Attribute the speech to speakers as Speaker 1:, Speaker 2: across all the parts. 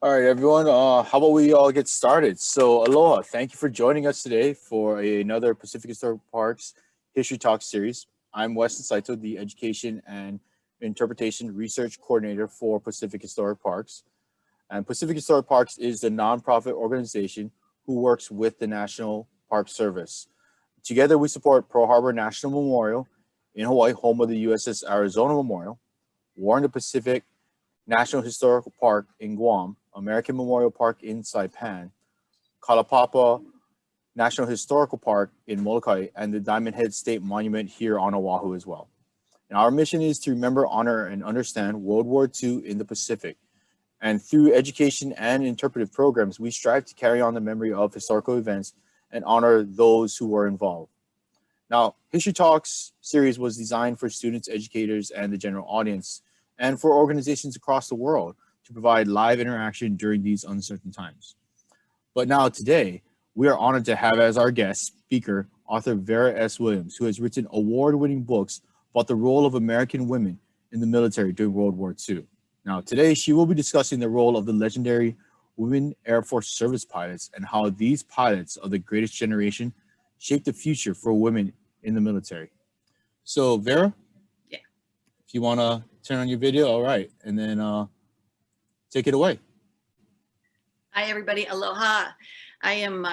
Speaker 1: All right, everyone. How about we all get started? So, aloha. Thank you for joining us today for another Pacific Historic Parks History Talk series. I'm Weston Saito, the Education and Interpretation Research Coordinator for Pacific Historic Parks. And Pacific Historic Parks is the nonprofit organization who works with the National Park Service. Together, we support Pearl Harbor National Memorial in Hawaii, home of the USS Arizona Memorial, War in the Pacific National Historical Park in Guam, American Memorial Park in Saipan, Kalapapa National Historical Park in Molokai, and the Diamond Head State Monument here on Oahu as well. And our mission is to remember, honor, and understand World War II in the Pacific. And through education and interpretive programs, we strive to carry on the memory of historical events and honor those who were involved. Now, History Talks series was designed for students, educators, and the general audience, and for organizations across the world to provide live interaction during these uncertain times. But now today, we are honored to have as our guest speaker, author Vera S. Williams, who has written award-winning books about the role of American women in the military during World War II. Now today, she will be discussing the role of the legendary Women Airforce Service Pilots and how these pilots of the greatest generation shaped the future for women in the military. So Vera?
Speaker 2: Yeah.
Speaker 1: If you wanna turn on your video, all right, and then take it away.
Speaker 2: Hi, everybody. Aloha. I am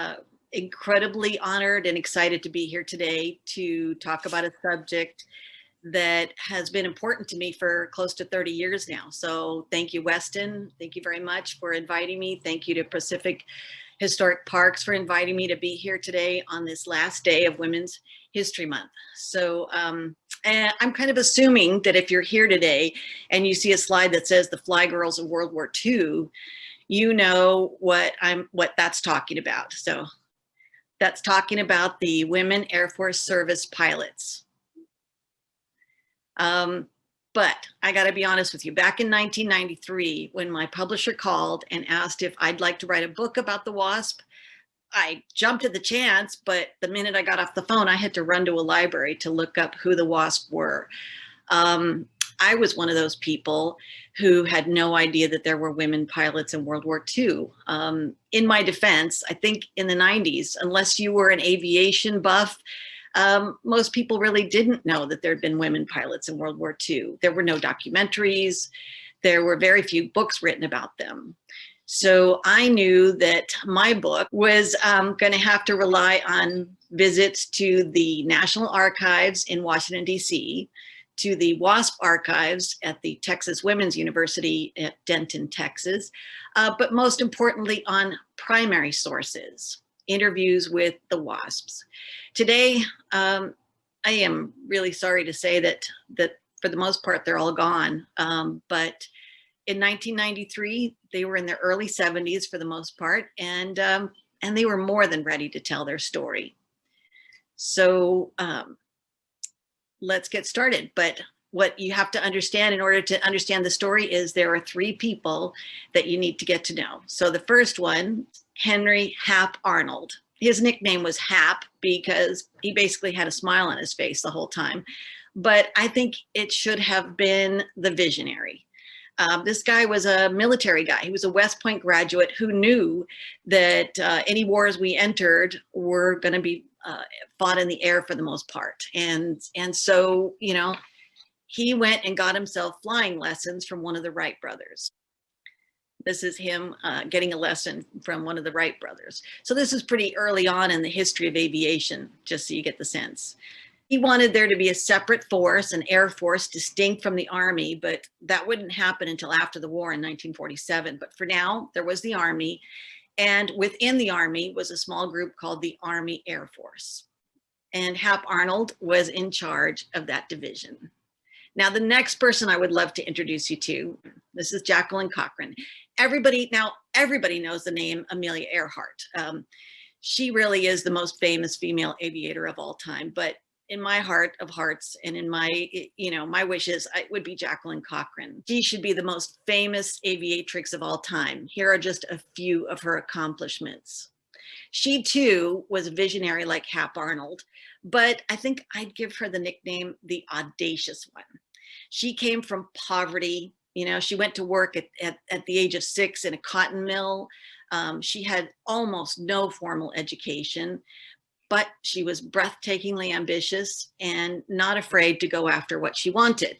Speaker 2: incredibly honored and excited to be here today to talk about a subject that has been important to me for close to 30 years now. So thank you, Weston. Thank you very much for inviting me. Thank you to Pacific Historic Parks for inviting me to be here today on this last day of Women's History Month. So and I'm kind of assuming that if you're here today and you see a slide that says the Fly Girls of World War II, you know what that's talking about. So that's talking about the Women Air Force Service Pilots. But I got to be honest with you, back in 1993, when my publisher called and asked if I'd like to write a book about the WASP, I jumped at the chance, but the minute I got off the phone, I had to run to a library to look up who the WASP were. I was one of those people who had no idea that there were women pilots in World War II. In my defense, I think in the 90s, unless you were an aviation buff, most people really didn't know that there had been women pilots in World War II. There were no documentaries. There were very few books written about them. So I knew that my book was going to have to rely on visits to the National Archives in Washington, D.C., to the WASP archives at the Texas Women's University at Denton, Texas, but most importantly on primary sources, interviews with the WASPs. Today, I am really sorry to say that for the most part, they're all gone. But in 1993, they were in their early 70s for the most part, and they were more than ready to tell their story. So let's get started. But what you have to understand in order to understand the story is there are three people that you need to get to know. So the first one, Henry Hap Arnold. His nickname was Hap because he basically had a smile on his face the whole time. But I think it should have been the visionary. This guy was a military guy. He was a West Point graduate who knew that any wars we entered were going to be fought in the air for the most part. And so, you know, he went and got himself flying lessons from one of the Wright brothers. This is him getting a lesson from one of the Wright brothers. So this is pretty early on in the history of aviation, just so you get the sense. He wanted there to be a separate force, an Air Force distinct from the Army, but that wouldn't happen until after the war in 1947. But for now, there was the Army. And within the Army was a small group called the Army Air Force. And Hap Arnold was in charge of that division. Now, the next person I would love to introduce you to, this is Jacqueline Cochran. Everybody knows the name Amelia Earhart. She really is the most famous female aviator of all time, but in my heart of hearts and in my, my wishes, it would be Jacqueline Cochran. She should be the most famous aviatrix of all time. Here are just a few of her accomplishments. She too was a visionary like Hap Arnold, but I think I'd give her the nickname, the audacious one. She came from poverty You know, she went to work at the age of 6 in a cotton mill. She had almost no formal education, but she was breathtakingly ambitious and not afraid to go after what she wanted.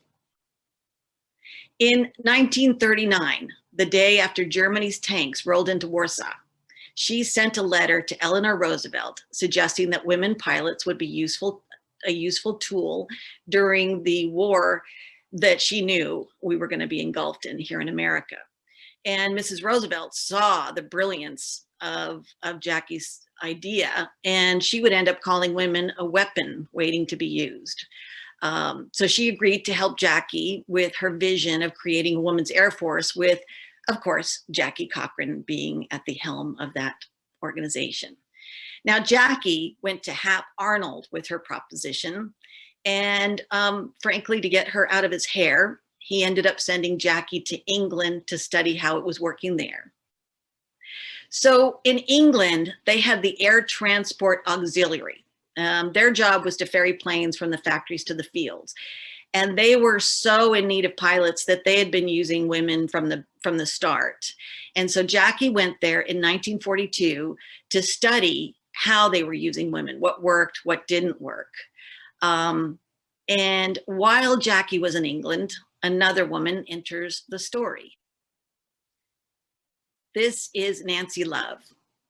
Speaker 2: In 1939, the day after Germany's tanks rolled into Warsaw, she sent a letter to Eleanor Roosevelt suggesting that women pilots would be a useful tool during the war that she knew we were going to be engulfed in here in America. And Mrs. Roosevelt saw the brilliance of Jackie's idea, and she would end up calling women a weapon waiting to be used. So she agreed to help Jackie with her vision of creating a women's Air Force, with, of course, Jackie Cochran being at the helm of that organization. Now, Jackie went to Hap Arnold with her proposition, and frankly, to get her out of his hair, he ended up sending Jackie to England to study how it was working there. So in England, they had the Air Transport Auxiliary. Their job was to ferry planes from the factories to the fields. And they were so in need of pilots that they had been using women from the start. And so Jackie went there in 1942 to study how they were using women, what worked, what didn't work. And while Jackie was in England, another woman enters the story. This is Nancy Love.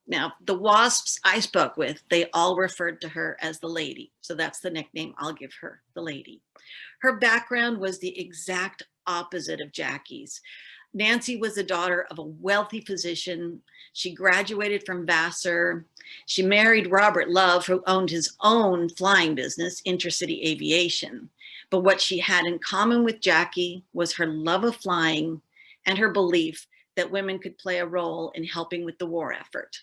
Speaker 2: Now, the WASPs I spoke with, they all referred to her as the lady. So that's the nickname I'll give her, the lady. Her background was the exact opposite of Jackie's. Nancy was the daughter of a wealthy physician. She graduated from Vassar. She married Robert Love, who owned his own flying business, Intercity Aviation. But what she had in common with Jackie was her love of flying and her belief that women could play a role in helping with the war effort.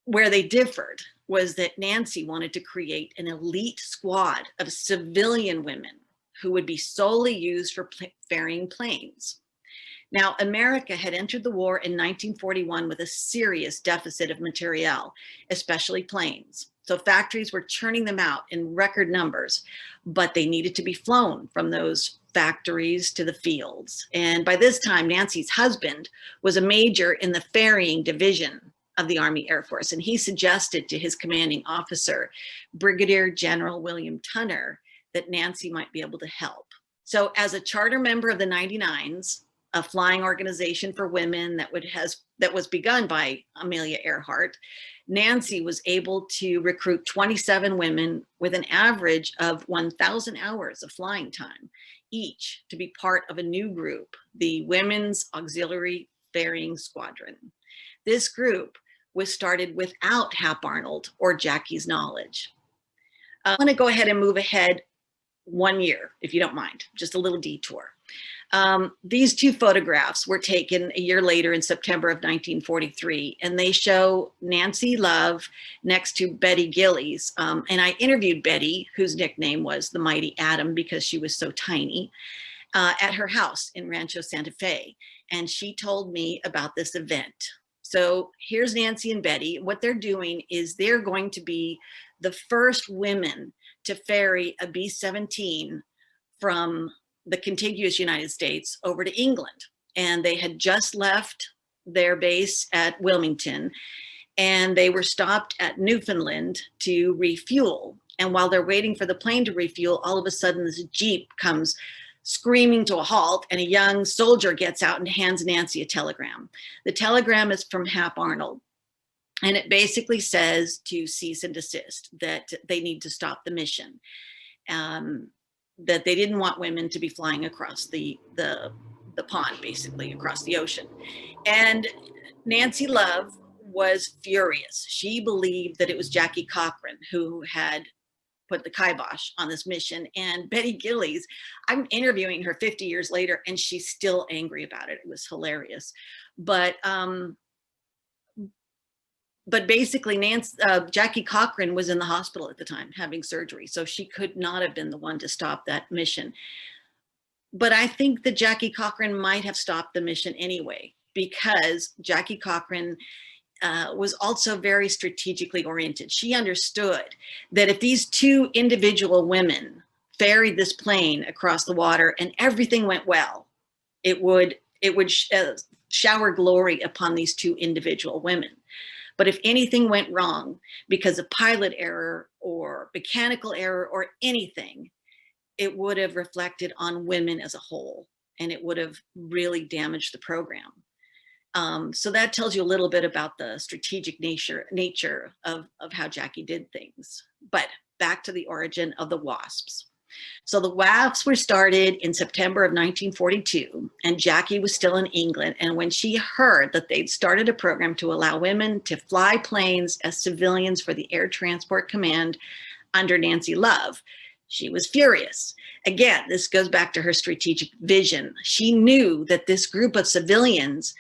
Speaker 2: Where they differed was that Nancy wanted to create an elite squad of civilian women who would be solely used for ferrying planes. Now, America had entered the war in 1941 with a serious deficit of materiel, especially planes. So factories were churning them out in record numbers, but they needed to be flown from those factories to the fields. And by this time, Nancy's husband was a major in the ferrying division of the Army Air Force, and he suggested to his commanding officer, Brigadier General William Tunner, that Nancy might be able to help. So as a charter member of the 99s, a flying organization for women that was begun by Amelia Earhart, Nancy was able to recruit 27 women with an average of 1,000 hours of flying time each to be part of a new group, the Women's Auxiliary Ferrying Squadron. This group was started without Hap Arnold or Jackie's knowledge. I want to go ahead and move ahead 1 year, if you don't mind, just a little detour. These two photographs were taken a year later in September of 1943, and they show Nancy Love next to Betty Gillies. And I interviewed Betty, whose nickname was the Mighty Atom because she was so tiny, at her house in Rancho Santa Fe. And she told me about this event. So here's Nancy and Betty. What they're doing is they're going to be the first women to ferry a B-17 from the contiguous United States over to England. And they had just left their base at Wilmington, and they were stopped at Newfoundland to refuel. And while they're waiting for the plane to refuel, all of a sudden this Jeep comes screaming to a halt, and a young soldier gets out and hands Nancy a telegram. The telegram is from Hap Arnold, and it basically says to cease and desist, that they need to stop the mission. That they didn't want women to be flying across the pond, basically across the ocean. And Nancy Love was furious. She believed that it was Jackie Cochran who had put the kibosh on this mission. And Betty Gillies, I'm interviewing her 50 years later, and she's still angry about it. It was hilarious. But basically, Jackie Cochran was in the hospital at the time having surgery, so she could not have been the one to stop that mission. But I think that Jackie Cochran might have stopped the mission anyway, because Jackie Cochran was also very strategically oriented. She understood that if these two individual women ferried this plane across the water and everything went well, it would shower glory upon these two individual women. But if anything went wrong because of pilot error or mechanical error or anything, it would have reflected on women as a whole, and it would have really damaged the program. So that tells you a little bit about the strategic nature of how Jackie did things. But back to the origin of the WASPs. So the WASPs were started in September of 1942, and Jackie was still in England. And when she heard that they'd started a program to allow women to fly planes as civilians for the Air Transport Command under Nancy Love, she was furious. Again, this goes back to her strategic vision. She knew that this group of civilians,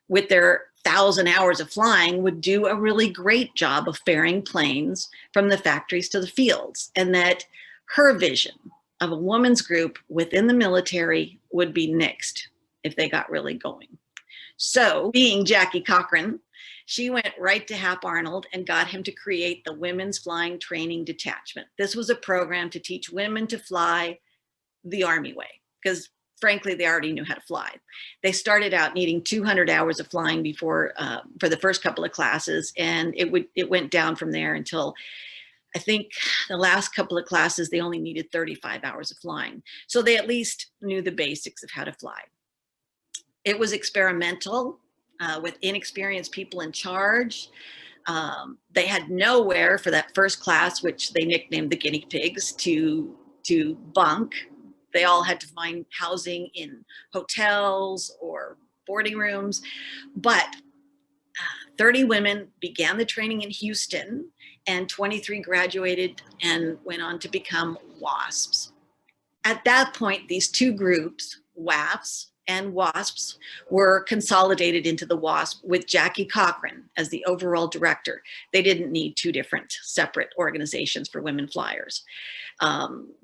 Speaker 2: with their 1,000 hours of flying, would do a really great job of ferrying planes from the factories to the fields, and that her vision of a woman's group within the military would be nixed if they got really going. So, being Jackie Cochran, she went right to Hap Arnold and got him to create the Women's Flying Training Detachment. This was a program to teach women to fly the Army way, because frankly, they already knew how to fly. They started out needing 200 hours of flying before for the first couple of classes, and it went down from there until I think the last couple of classes, they only needed 35 hours of flying. So they at least knew the basics of how to fly. It was experimental with inexperienced people in charge. They had nowhere for that first class, which they nicknamed the guinea pigs, to bunk. They all had to find housing in hotels or boarding rooms. But 30 women began the training in Houston, and 23 graduated and went on to become WASPs. At that point, these two groups, WAFs and WASPs, were consolidated into the WASP with Jackie Cochran as the overall director. They didn't need two different separate organizations for women flyers.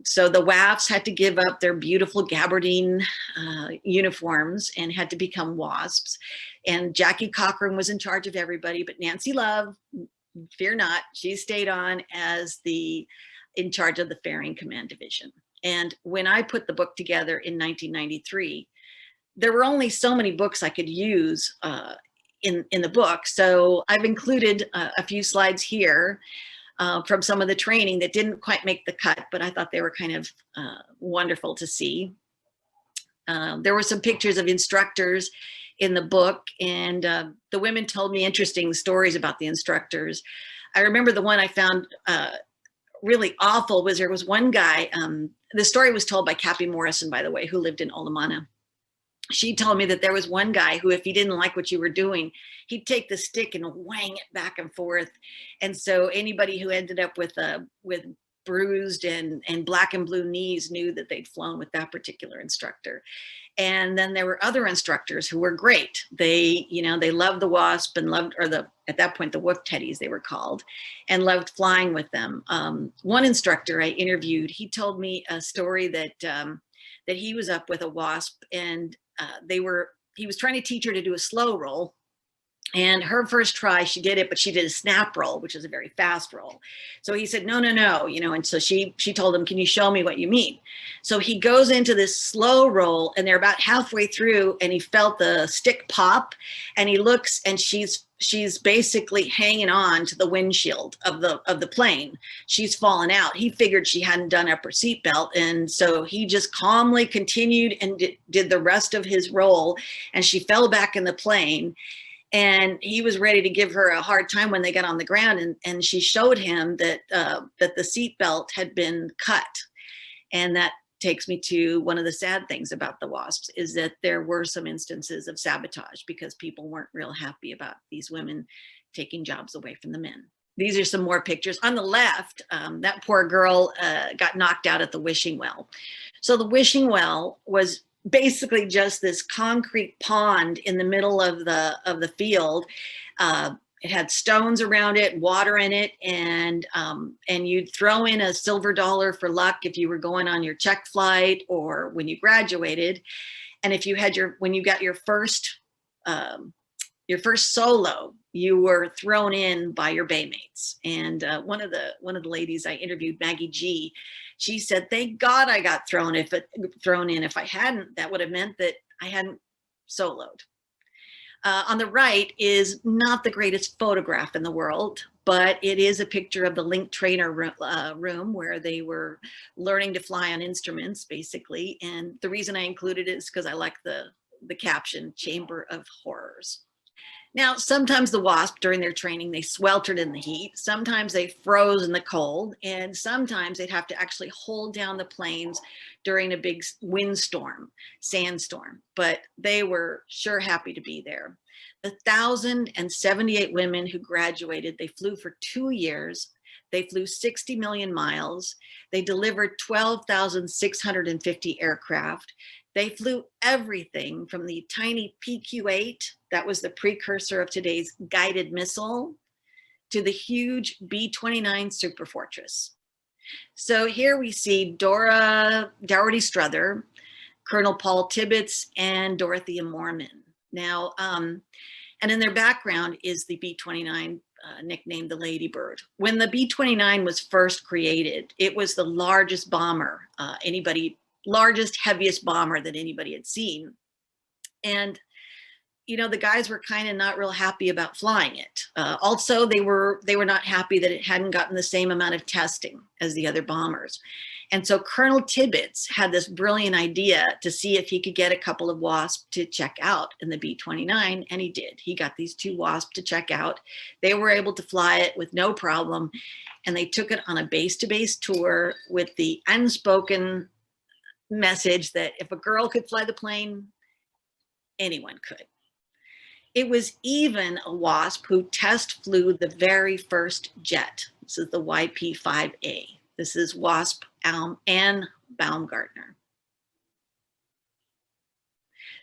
Speaker 2: So the WAFs had to give up their beautiful gabardine uniforms and had to become WASPs. And Jackie Cochran was in charge of everybody, but Nancy Love, fear not, she stayed on as in charge of the Ferrying Command Division. And when I put the book together in 1993, there were only so many books I could use in the book. So I've included a few slides here from some of the training that didn't quite make the cut, but I thought they were kind of wonderful to see. There were some pictures of instructors in the book, and the women told me interesting stories about the instructors. I remember the one I found really awful was there was one guy, the story was told by Cappy Morrison, by the way, who lived in Olamana. She told me that there was one guy who, if he didn't like what you were doing, he'd take the stick and whang it back and forth. And so anybody who ended up with bruised and black and blue knees knew that they'd flown with that particular instructor. And then there were other instructors who were great. They loved the WASP and loved, at that point, the Wolf Teddies, they were called, and loved flying with them. One instructor I interviewed, he told me a story that he was up with a WASP, and he was trying to teach her to do a slow roll. And her first try, she did it, but she did a snap roll, which is a very fast roll. So he said, no, and so she told him, can you show me what you mean? So he goes into this slow roll, and they're about halfway through, and he felt the stick pop, and he looks, and she's basically hanging on to the windshield of the plane. She's fallen out. He figured she hadn't done up her seatbelt, and so he just calmly continued and did the rest of his roll, and she fell back in the plane. And he was ready to give her a hard time when they got on the ground, and she showed him that the seatbelt had been cut. And that takes me to one of the sad things about the WASPs, is that there were some instances of sabotage because people weren't real happy about these women taking jobs away from the men. These are some more pictures. On the left, that poor girl got knocked out at the wishing well. So the wishing well was basically just this concrete pond in the middle of the field. It had stones around it, water in it, and you'd throw in a silver dollar for luck if you were going on your check flight or when you graduated. And if you had when you got your first solo, you were thrown in by your baymates. And one of the ladies I interviewed, Maggie G, she said, "Thank God I got thrown in. If I hadn't, that would have meant that I hadn't soloed. On the right is not the greatest photograph in the world, but it is a picture of the link trainer room where they were learning to fly on instruments, basically. And the reason I included it is because I like the caption, Chamber of Horrors. Now, sometimes the WASP during their training, they sweltered in the heat. Sometimes they froze in the cold. And sometimes they'd have to actually hold down the planes during a big windstorm, sandstorm. But they were sure happy to be there. The 1,078 women who graduated, they flew for 2 years. They flew 60 million miles. They delivered 12,650 aircraft. They flew everything from the tiny PQ-8, that was the precursor of today's guided missile, to the huge B-29 Superfortress. So here we see Doherty Strother, Colonel Paul Tibbets, and Dorothea Mormon. Now, and in their background is the B-29, nicknamed the Lady Bird. When the B-29 was first created, it was the largest bomber, largest, heaviest bomber that anybody had seen. And, you know, the guys were kind of not real happy about flying it. Also, they were not happy that it hadn't gotten the same amount of testing as the other bombers. And so Colonel Tibbets had this brilliant idea to see if he could get a couple of WASP to check out in the B-29, and he did. He got these 2 WASP to check out. They were able to fly it with no problem, and they took it on a base-to-base tour with the unspoken message that if a girl could fly the plane, anyone could. It was even a WASP who test flew the very first jet. This is the YP-5A. This is WASP Anne Baumgartner.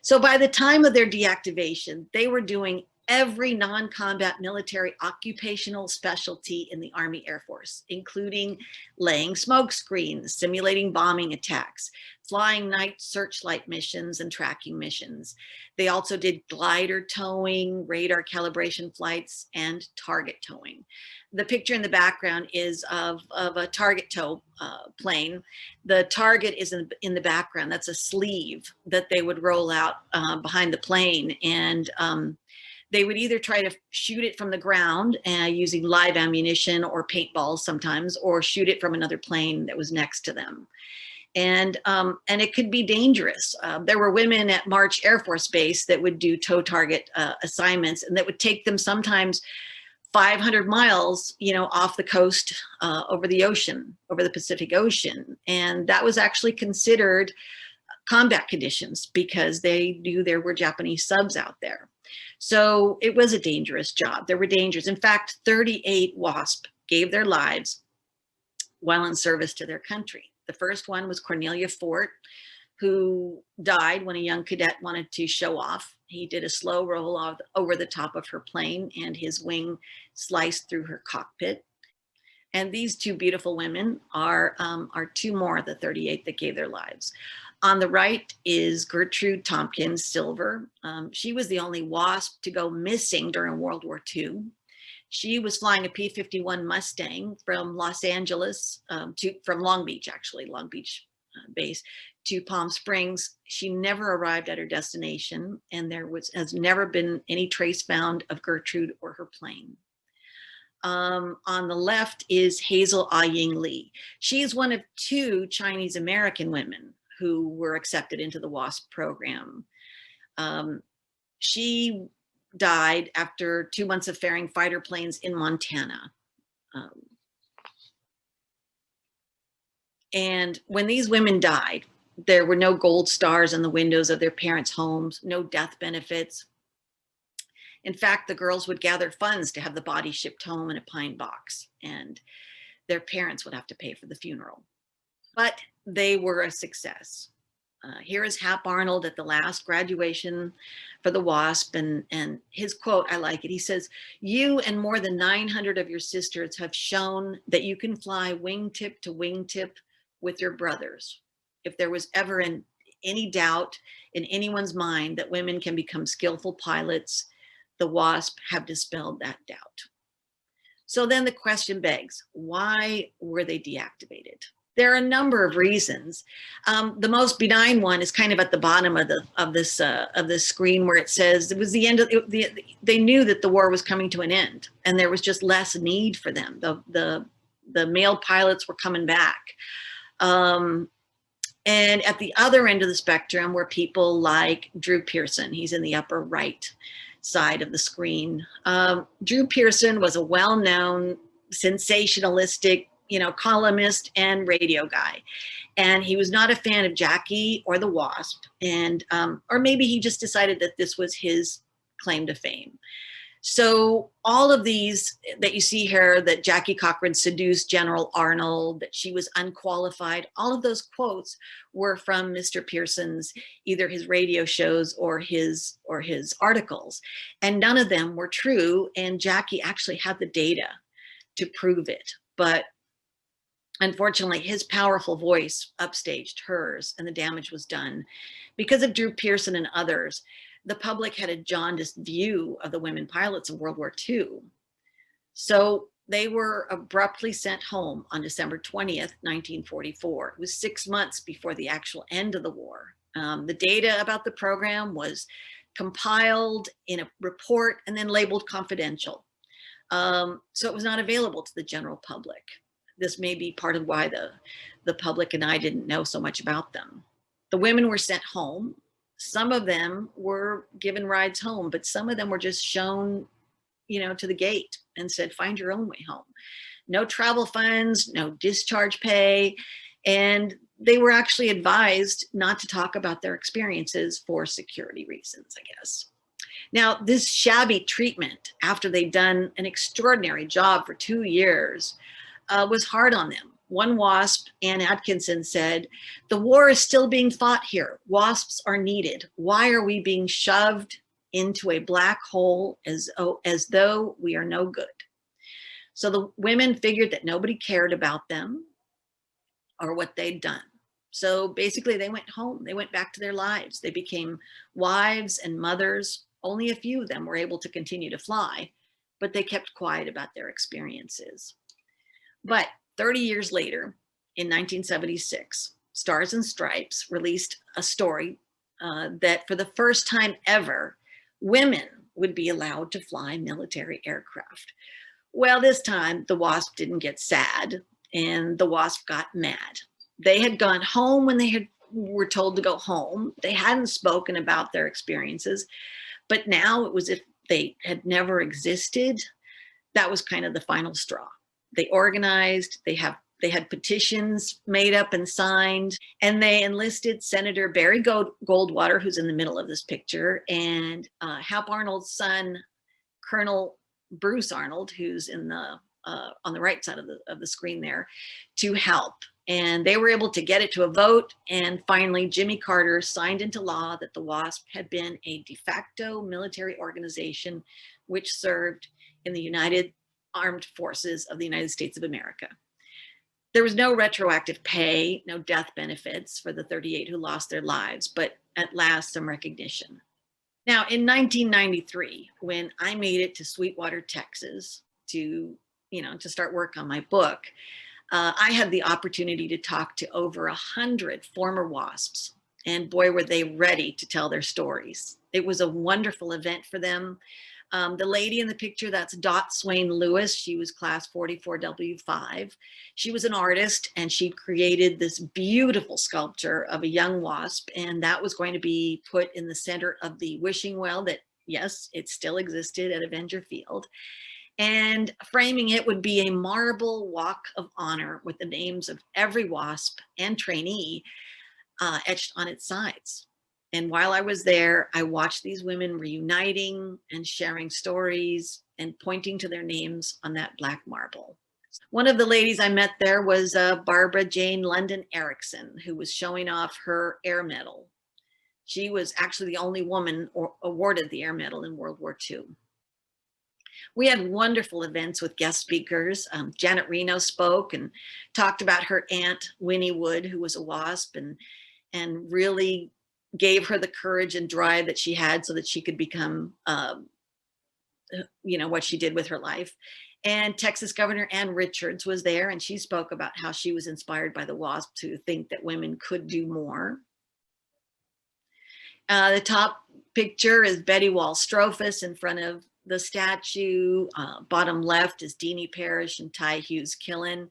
Speaker 2: So by the time of their deactivation, they were doing every non-combat military occupational specialty in the Army Air Force, including laying smoke screens, simulating bombing attacks, flying night searchlight missions and tracking missions. They also did glider towing, radar calibration flights, and target towing. The picture in the background is of a target tow plane. The target is in the background. That's a sleeve that they would roll out behind the plane, and they would either try to shoot it from the ground using live ammunition or paintballs sometimes, or shoot it from another plane that was next to them. And it could be dangerous. There were women at March Air Force Base that would do tow target assignments, and that would take them sometimes 500 miles, you know, off the coast, over the ocean, over the Pacific Ocean. And that was actually considered combat conditions because they knew there were Japanese subs out there. So it was a dangerous job. There were dangers. In fact, 38 WASP gave their lives while in service to their country. The first one was Cornelia Fort, who died when a young cadet wanted to show off. He did a slow roll over the top of her plane, and his wing sliced through her cockpit. And these 2 beautiful women are 2 more of the 38 that gave their lives. On the right is Gertrude Tompkins, silver. She was the only WASP to go missing during World War II. She was flying a P-51 Mustang from Los Angeles from Long Beach, actually, Long Beach base, to Palm Springs. She never arrived at her destination, and there has never been any trace found of Gertrude or her plane. On the left is Hazel Aying Lee. She is one of 2 Chinese American women who were accepted into the WASP program. She died after 2 months of ferrying fighter planes in Montana. And when these women died, there were no gold stars on the windows of their parents' homes, no death benefits. In fact, the girls would gather funds to have the body shipped home in a pine box, and their parents would have to pay for the funeral. But they were a success. Here is Hap Arnold at the last graduation for the WASP, and his quote, I like it. He says, "You and more than 900 of your sisters have shown that you can fly wingtip to wingtip with your brothers. If there was ever any doubt in anyone's mind that women can become skillful pilots, the WASP have dispelled that doubt." So then the question begs, why were they deactivated? There are a number of reasons. The most benign one is kind of at the bottom of this screen, where it says it was the end of they knew that the war was coming to an end, and there was just less need for them. The male pilots were coming back. And at the other end of the spectrum were people like Drew Pearson. He's in the upper right side of the screen. Drew Pearson was a well-known, sensationalistic, columnist and radio guy. And he was not a fan of Jackie or the WASP. And, or maybe he just decided that this was his claim to fame. So all of these that you see here, that Jackie Cochran seduced General Arnold, that she was unqualified, all of those quotes were from Mr. Pearson's, either his radio shows or his articles. And none of them were true. And Jackie actually had the data to prove it. But unfortunately, his powerful voice upstaged hers, and the damage was done. Because of Drew Pearson and others, the public had a jaundiced view of the women pilots of World War II. So they were abruptly sent home on December 20th, 1944. It was 6 months before the actual end of the war. The data about the program was compiled in a report and then labeled confidential. So it was not available to the general public. This may be part of why the public and I didn't know so much about them. The women were sent home. Some of them were given rides home, but some of them were just shown, to the gate and said, find your own way home. No travel funds, no discharge pay. And they were actually advised not to talk about their experiences for security reasons, I guess. Now, this shabby treatment, after they'd done an extraordinary job for 2 years, was hard on them. One WASP, Ann Atkinson, said, "The war is still being fought here. WASPs are needed. Why are we being shoved into a black hole as though we are no good?" So the women figured that nobody cared about them or what they'd done. So basically they went home. They went back to their lives. They became wives and mothers. Only a few of them were able to continue to fly, but they kept quiet about their experiences. But 30 years later, in 1976, Stars and Stripes released a story that for the first time ever, women would be allowed to fly military aircraft. Well, this time the WASP didn't get sad, and the WASP got mad. They had gone home when they were told to go home. They hadn't spoken about their experiences, but now it was as if they had never existed. That was kind of the final straw. They organized, they had petitions made up and signed, and they enlisted Senator Barry Goldwater, who's in the middle of this picture, and Hap Arnold's son, Colonel Bruce Arnold, who's in the on the right side of the screen there, to help. And they were able to get it to a vote, and finally Jimmy Carter signed into law that the WASP had been a de facto military organization which served in the United Armed Forces of the United States of America. There was no retroactive pay, no death benefits for the 38 who lost their lives, but at last some recognition. Now, in 1993, when I made it to Sweetwater, Texas to start work on my book, I had the opportunity to talk to over 100 former WASPs, and boy, were they ready to tell their stories. It was a wonderful event for them. The lady in the picture, that's Dot Swain Lewis. She was class 44W5. She was an artist, and she created this beautiful sculpture of a young WASP, and that was going to be put in the center of the wishing well that, yes, it still existed at Avenger Field. And framing it would be a marble walk of honor with the names of every WASP and trainee etched on its sides. And while I was there, I watched these women reuniting and sharing stories and pointing to their names on that black marble. One of the ladies I met there was Barbara Jane London Eriksen, who was showing off her Air Medal. She was actually the only woman awarded the Air Medal in World War II. We had wonderful events with guest speakers. Janet Reno spoke and talked about her aunt, Winnie Wood, who was a WASP, and really gave her the courage and drive that she had so that she could become, what she did with her life. And Texas Governor Ann Richards was there, and she spoke about how she was inspired by the WASP to think that women could do more. The top picture is Betty Wall-Strophus in front of the statue. Bottom left is Deanie Parrish and Ty Hughes Killen.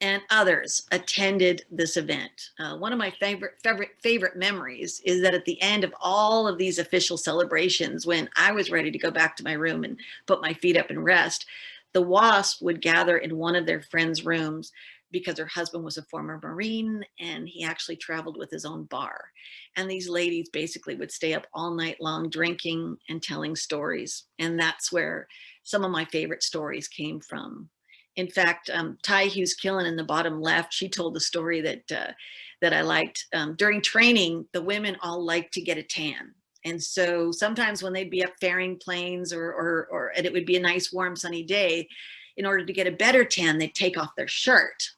Speaker 2: And others attended this event. One of my favorite memories is that at the end of all of these official celebrations, when I was ready to go back to my room and put my feet up and rest, the WASP would gather in one of their friends' rooms because her husband was a former Marine and he actually traveled with his own bar. And these ladies basically would stay up all night long drinking and telling stories. And that's where some of my favorite stories came from. In fact, Ty Hughes Killen in the bottom left, she told the story that I liked. During training, the women all liked to get a tan. And so sometimes when they'd be up ferrying planes and it would be a nice, warm, sunny day, in order to get a better tan, they'd take off their shirt.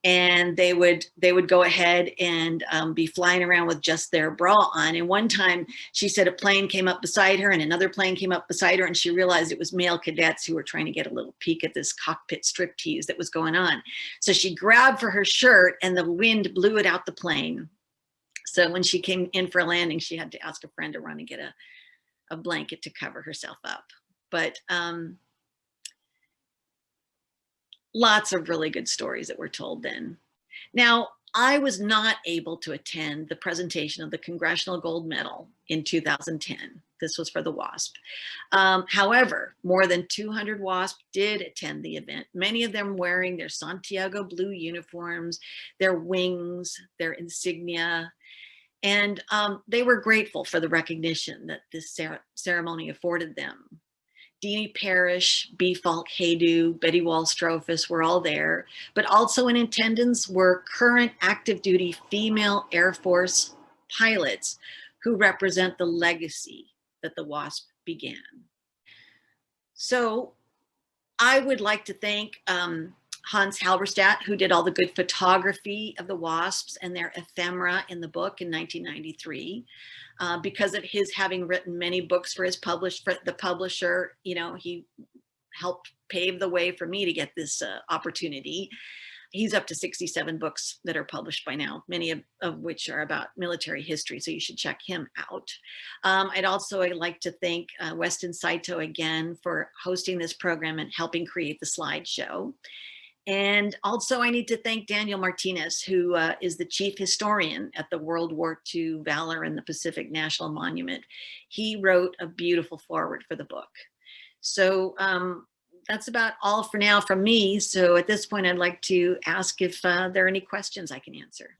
Speaker 2: And they would go ahead and be flying around with just their bra on. And one time she said a plane came up beside her and another plane came up beside her, and she realized it was male cadets who were trying to get a little peek at this cockpit striptease that was going on. So she grabbed for her shirt and the wind blew it out the plane. So when she came in for a landing, she had to ask a friend to run and get a blanket to cover herself up. But lots of really good stories that were told then. Now, I was not able to attend the presentation of the Congressional Gold Medal in 2010. This was for the WASP. However, more than 200 WASP did attend the event, many of them wearing their Santiago blue uniforms, their wings, their insignia, and they were grateful for the recognition that this ceremony afforded them. Deanie Parrish, B. Falk Haydu, Betty Wall-Strophus were all there, but also in attendance were current active duty female Air Force pilots who represent the legacy that the WASP began. So I would like to thank Hans Halberstadt, who did all the good photography of the WASPs and their ephemera in the book in 1993. Because of his having written many books for the publisher, you know, he helped pave the way for me to get this opportunity. He's up to 67 books that are published by now, many of which are about military history, so you should check him out. I'd like to thank Weston Saito again for hosting this program and helping create the slideshow. And also I need to thank Daniel Martinez, who is the chief historian at the World War II Valor in the Pacific National Monument. He wrote a beautiful foreword for the book. So that's about all for now from me. So at this point, I'd like to ask if there are any questions I can answer.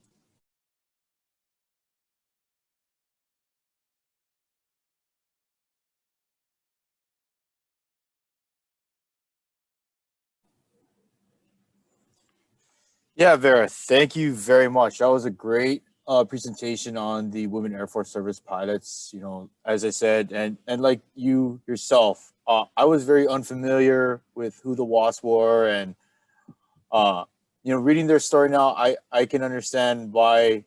Speaker 1: Yeah, Vera, thank you very much. That was a great presentation on the Women Air Force Service Pilots. You know, as I said, and like you yourself, I was very unfamiliar with who the WASP were, and you know, reading their story now, I can understand why,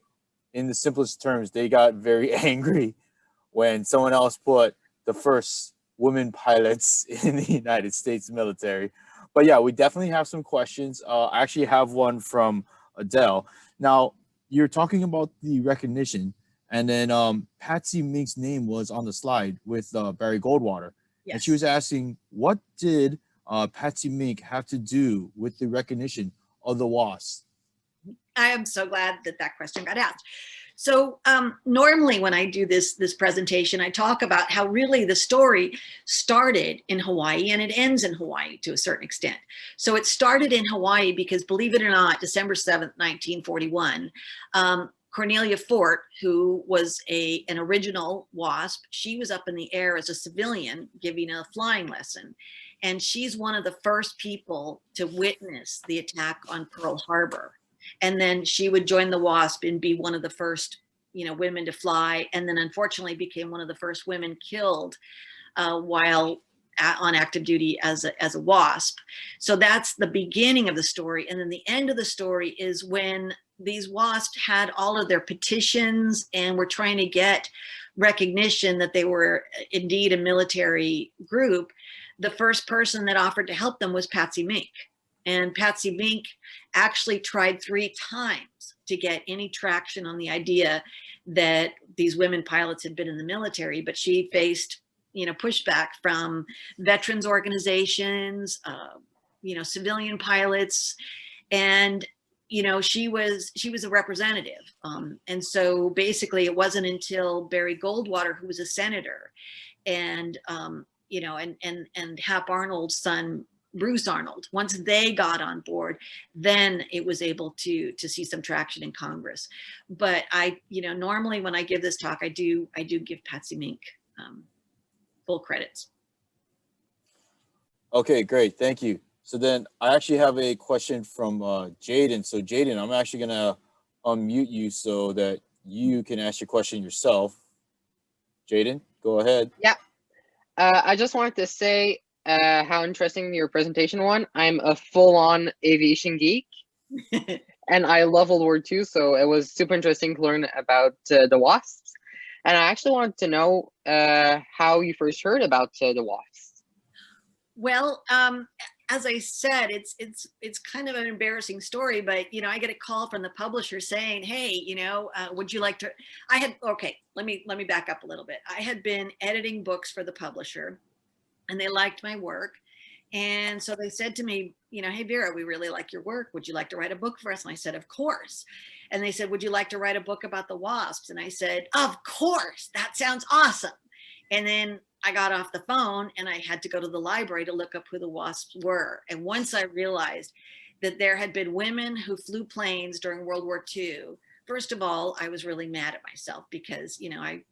Speaker 1: in the simplest terms, they got very angry when someone else put the first women pilots in the United States military. But yeah, we definitely have some questions. I actually have one from Adele. Now, you're talking about the recognition, and then Patsy Mink's name was on the slide with Barry Goldwater.
Speaker 2: Yes.
Speaker 1: And she was asking, what did Patsy Mink have to do with the recognition of the WASP?
Speaker 2: I am so glad that that question got asked. So normally when I do this presentation, I talk about how really the story started in Hawaii and it ends in Hawaii to a certain extent. So it started in Hawaii because, believe it or not, December 7th, 1941, Cornelia Fort, who was an original WASP, she was up in the air as a civilian giving a flying lesson. And she's one of the first people to witness the attack on Pearl Harbor. And then she would join the WASP and be one of the first, you know, women to fly. And then unfortunately became one of the first women killed while on active duty as a WASP. So that's the beginning of the story. And then the end of the story is when these WASPs had all of their petitions and were trying to get recognition that they were indeed a military group, the first person that offered to help them was Patsy Mink. And Patsy Mink actually tried 3 times to get any traction on the idea that these women pilots had been in the military, but she faced, pushback from veterans organizations, civilian pilots, and she was a representative. And so basically it wasn't until Barry Goldwater, who was a senator, and and Hap Arnold's son Bruce Arnold, once they got on board, then it was able to see some traction in Congress. But I, normally when I give this talk, I do give Patsy Mink full credits.
Speaker 1: Okay, great, thank you. So then I actually have a question from Jaden. So Jaden, I'm actually gonna unmute you so that you can ask your question yourself. Jaden, go ahead.
Speaker 3: Yeah, I just wanted to say how interesting your presentation was. I'm a full-on aviation geek, and I love World War II, so it was super interesting to learn about the WASPs. And I actually wanted to know how you first heard about the WASPs.
Speaker 2: Well, as I said, it's kind of an embarrassing story, but I get a call from the publisher saying, "Hey, would you like to?" Okay, let me back up a little bit. I had been editing books for the publisher, and they liked my work, and so they said to me, "Hey Vera, we really like your work. Would you like to write a book for us?" And I said, "Of course." And they said, "Would you like to write a book about the WASPs?" And I said, "Of course, that sounds awesome." And then I got off the phone and I had to go to the library to look up who the WASPs were. And once I realized that there had been women who flew planes during World War II, first of all, I was really mad at myself because, I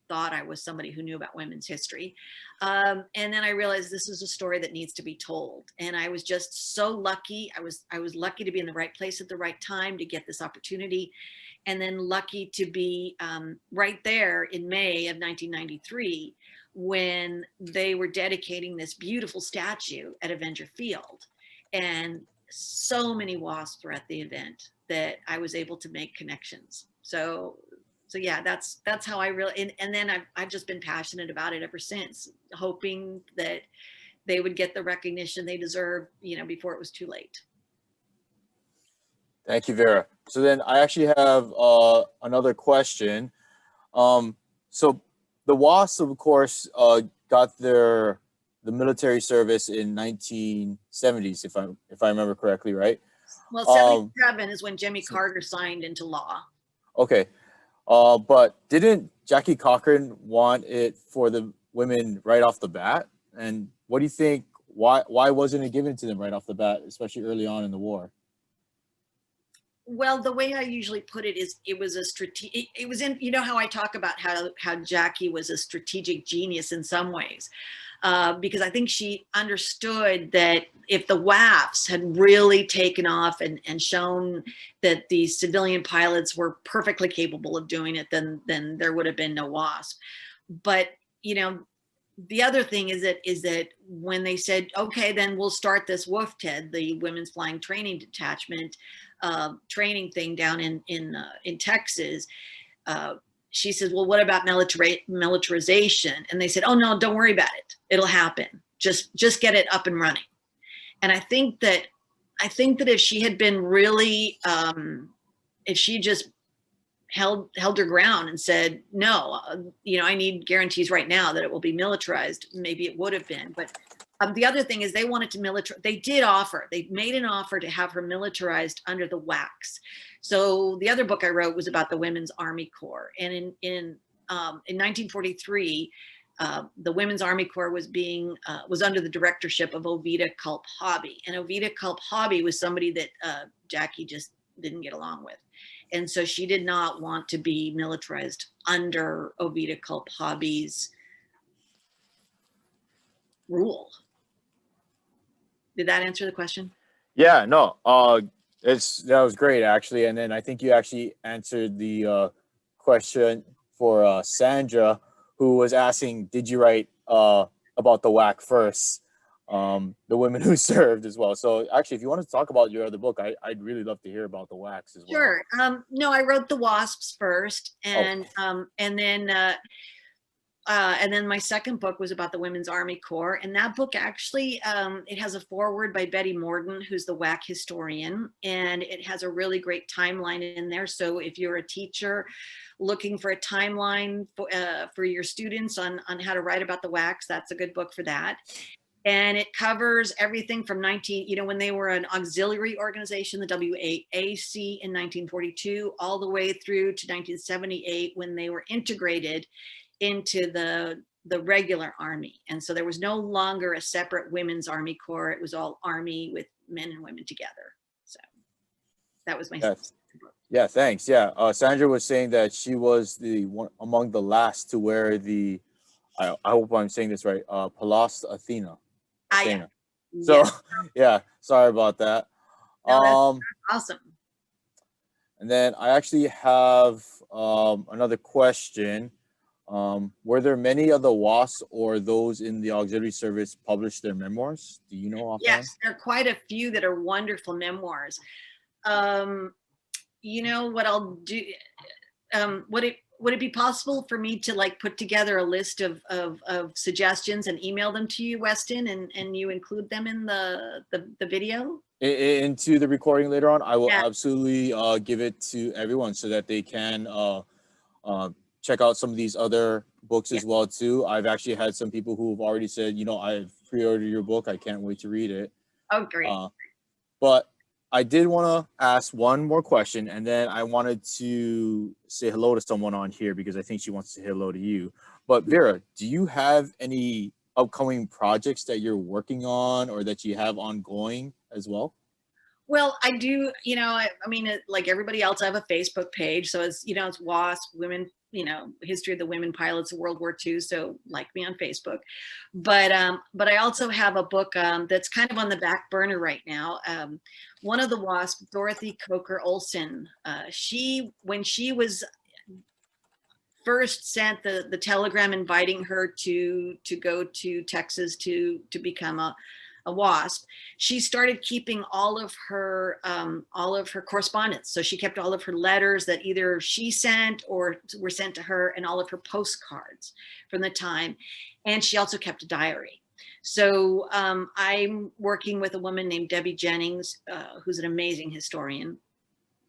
Speaker 2: thought I was somebody who knew about women's history. And then I realized this is a story that needs to be told. And I was just so lucky. I was lucky to be in the right place at the right time to get this opportunity. And then lucky to be right there in May of 1993 when they were dedicating this beautiful statue at Avenger Field. And so many WASPs were at the event that I was able to make connections. So yeah, that's how I really, and then I've just been passionate about it ever since, hoping that they would get the recognition they deserve, before it was too late.
Speaker 1: Thank you, Vera. So then I actually have another question. So the WASPs, of course, got the military service in 1970s, if I remember correctly, right?
Speaker 2: Well, 77 is when Jimmy Carter signed into law.
Speaker 1: Okay. But didn't Jackie Cochran want it for the women right off the bat? And what do you think? Why wasn't it given to them right off the bat, especially early on in the war?
Speaker 2: Well, the way I usually put it is it was a strategic, it was in, how I talk about how Jackie was a strategic genius in some ways, because I think she understood that if the WASPs had really taken off and shown that these civilian pilots were perfectly capable of doing it, then there would have been no WASP. But, the other thing is that when they said, okay, then we'll start this WWII, the Women's Flying Training Detachment training thing down in Texas, she says, well, what about militarization? And they said, oh no, don't worry about it. It'll happen. Just get it up and running. And I think that if she had been really, if she just held her ground and said, no, I need guarantees right now that it will be militarized, maybe it would have been. But the other thing is they wanted to they made an offer to have her militarized under the WACs. So the other book I wrote was about the Women's Army Corps. And in 1943, the Women's Army Corps was under the directorship of Ovida Culp Hobby. And Ovida Culp Hobby was somebody that Jackie just didn't get along with. And so she did not want to be militarized under Ovida Culp Hobby's rule. Did that answer the question?
Speaker 1: Yeah, no, that was great actually. And then I think you actually answered the question for Sandra, who was asking, did you write about the WAC first? The women who served as well. So actually, if you want to talk about your other book, I'd really love to hear about the WACs as well.
Speaker 2: Sure. No, I wrote the WASPs first, and then And then my second book was about the Women's Army Corps. And that book actually, it has a foreword by Betty Morden, who's the WAC historian. And it has a really great timeline in there. So if you're a teacher looking for a timeline for your students on how to write about the WACs, that's a good book for that. And it covers everything from when they were an auxiliary organization, the WASP in 1942, all the way through to 1978 when they were integrated into the regular Army. And so there was no longer a separate Women's Army Corps. It was all Army with men and women together. So that was my book.
Speaker 1: Yeah, thanks. Yeah, Sandra was saying that she was the one among the last to wear the, I hope I'm saying this right, Pallas Athena.
Speaker 2: Yeah.
Speaker 1: So yeah, sorry about that.
Speaker 2: No, that's awesome.
Speaker 1: And then I actually have another question. Were there many of the WASPs or those in the auxiliary service published their memoirs? Do you know offhand?
Speaker 2: Yes, there are quite a few that are wonderful memoirs. You know what I'll do? Would it be possible for me to like put together a list of suggestions and email them to you, Weston, and you include them in the video?
Speaker 1: Into the recording later on, I will absolutely give it to everyone so that they can check out some of these other books as well too. I've actually had some people who've already said, I've pre-ordered your book. I can't wait to read it.
Speaker 2: Oh, great.
Speaker 1: But I did want to ask one more question, and then I wanted to say hello to someone on here because I think she wants to say hello to you. But Vera, do you have any upcoming projects that you're working on or that you have ongoing as well?
Speaker 2: Well, I do, I mean, like everybody else, I have a Facebook page. So it's, it's WASP, Women, History of the Women Pilots of World War II. So like me on Facebook. But I also have a book that's kind of on the back burner right now. One of the WASP, Dorothy Coker Olsen, when she was first sent the telegram inviting her to go to Texas to become a WASP, she started keeping all of her correspondence. So she kept all of her letters that either she sent or were sent to her, and all of her postcards from the time. And she also kept a diary. So I'm working with a woman named Debbie Jennings, who's an amazing historian.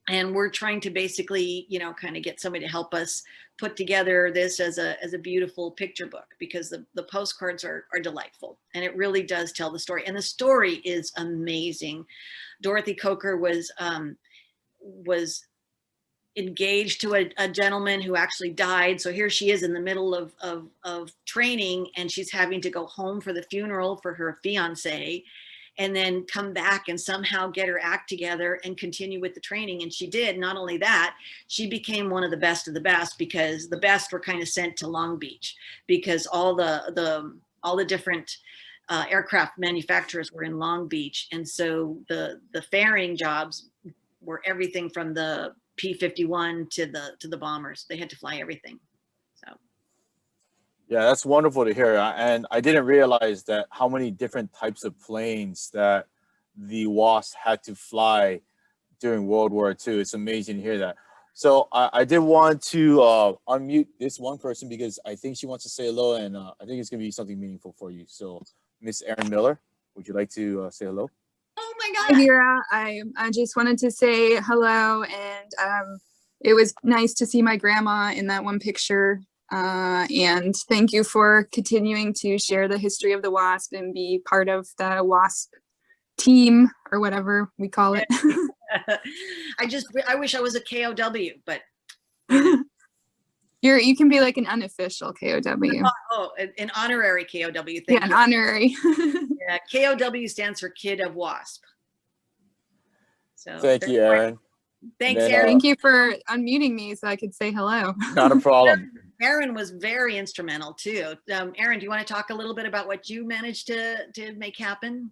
Speaker 2: And we're trying to basically, kind of get somebody to help us put together this as a beautiful picture book, because the postcards are delightful, and it really does tell the story. And the story is amazing. Dorothy Coker was engaged to a gentleman who actually died. So here she is in the middle of training, and she's having to go home for the funeral for her fiance, and then come back and somehow get her act together and continue with the training. And she did. Not only that, she became one of the best, because the best were kind of sent to Long Beach, because all the different aircraft manufacturers were in Long Beach. And so the ferrying jobs were everything from the P-51 to the bombers. They had to fly everything.
Speaker 1: Yeah, that's wonderful to hear. And I didn't realize that how many different types of planes that the WASP had to fly during World War II. It's amazing to hear that. So I did want to unmute this one person because I think she wants to say hello, and I think it's going to be something meaningful for you. So Miss Erin Miller, would you like to say hello?
Speaker 2: Oh my God.
Speaker 4: Hi, Vera. I just wanted to say hello, and it was nice to see my grandma in that one picture. And thank you for continuing to share the history of the WASP and be part of the WASP team, or whatever we call it.
Speaker 2: I wish I was a KOW, but
Speaker 4: you can be like an unofficial KOW.
Speaker 2: Oh, an honorary KOW.
Speaker 4: Yeah, an honorary.
Speaker 2: Yeah, KOW stands for Kid of WASP. So
Speaker 1: thank you, Erin.
Speaker 2: Thanks, Erin.
Speaker 4: Thank you for unmuting me so I could say hello.
Speaker 1: Not a problem.
Speaker 2: Erin was very instrumental too. Erin, do you want to talk a little bit about what you managed to make happen?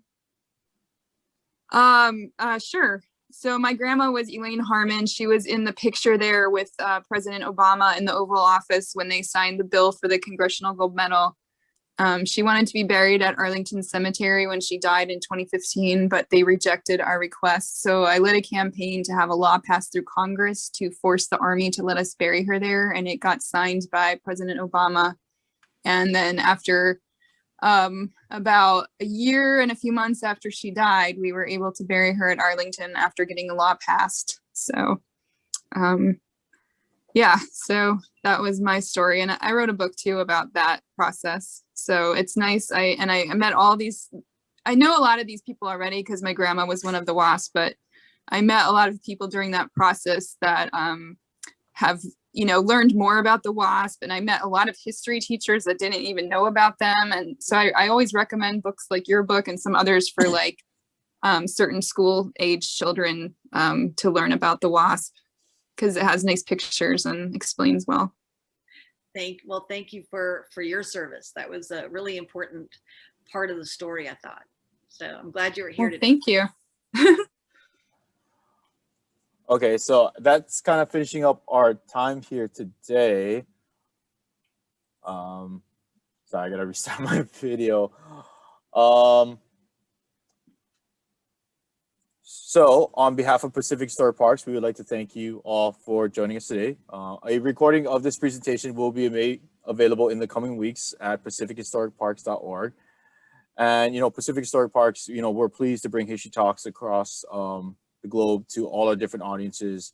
Speaker 4: Sure. So my grandma was Elaine Harmon. She was in the picture there with President Obama in the Oval Office when they signed the bill for the Congressional Gold Medal. She wanted to be buried at Arlington Cemetery when she died in 2015, but they rejected our request. So I led a campaign to have a law passed through Congress to force the Army to let us bury her there, and it got signed by President Obama. And then after about a year and a few months after she died, we were able to bury her at Arlington after getting a law passed. So yeah, so that was my story. And I wrote a book too about that process. So it's nice. I met all these, I know a lot of these people already because my grandma was one of the WASPs, but I met a lot of people during that process that have, you know, learned more about the WASP. And I met a lot of history teachers that didn't even know about them. And so I always recommend books like your book and some others for like certain school age children to learn about the WASP, because it has nice pictures and explains well.
Speaker 2: Thank you for your service. That was a really important part of the story, I thought. So I'm glad you were here
Speaker 4: Well,
Speaker 2: today.
Speaker 4: thank you.
Speaker 1: Okay, so that's kind of finishing up our time here today. Sorry, I gotta restart my video. So on behalf of Pacific Historic Parks, we would like to thank you all for joining us today. A recording of this presentation will be made available in the coming weeks at pacifichistoricparks.org. And, you know, Pacific Historic Parks, you know, we're pleased to bring history talks across the globe to all our different audiences.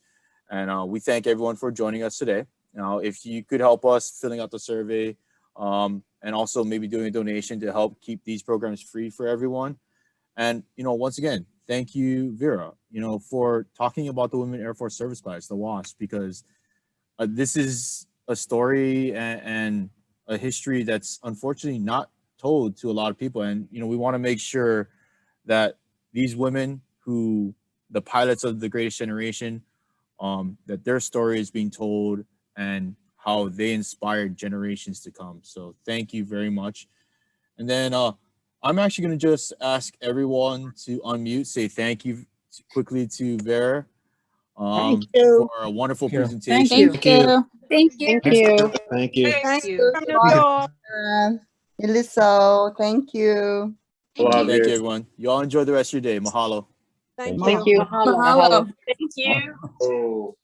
Speaker 1: And we thank everyone for joining us today. Now, if you could help us filling out the survey and also maybe doing a donation to help keep these programs free for everyone. And, you know, once again, thank you, Vera, you know, for talking about the Women Airforce Service Pilots, the WASP, because this is a story and a history that's unfortunately not told to a lot of people. And, you know, we want to make sure that these women who, the pilots of the greatest generation, that their story is being told and how they inspired generations to come. So thank you very much. And then I'm actually going to just ask everyone to unmute, say thank you quickly to Vera
Speaker 5: Thank you.
Speaker 1: for a wonderful
Speaker 5: Thank you.
Speaker 1: presentation.
Speaker 4: Thank you.
Speaker 6: Thank you.
Speaker 3: Thank you.
Speaker 5: Thank you.
Speaker 6: Thank you.
Speaker 5: Thank you. Eliso, thank you.
Speaker 1: Thank you, everyone. You all enjoy the rest of your day. Mahalo.
Speaker 6: Thank
Speaker 5: Thank
Speaker 6: you.
Speaker 5: you.
Speaker 3: Mahalo.
Speaker 4: Mahalo.
Speaker 6: Thank you.
Speaker 5: Oh.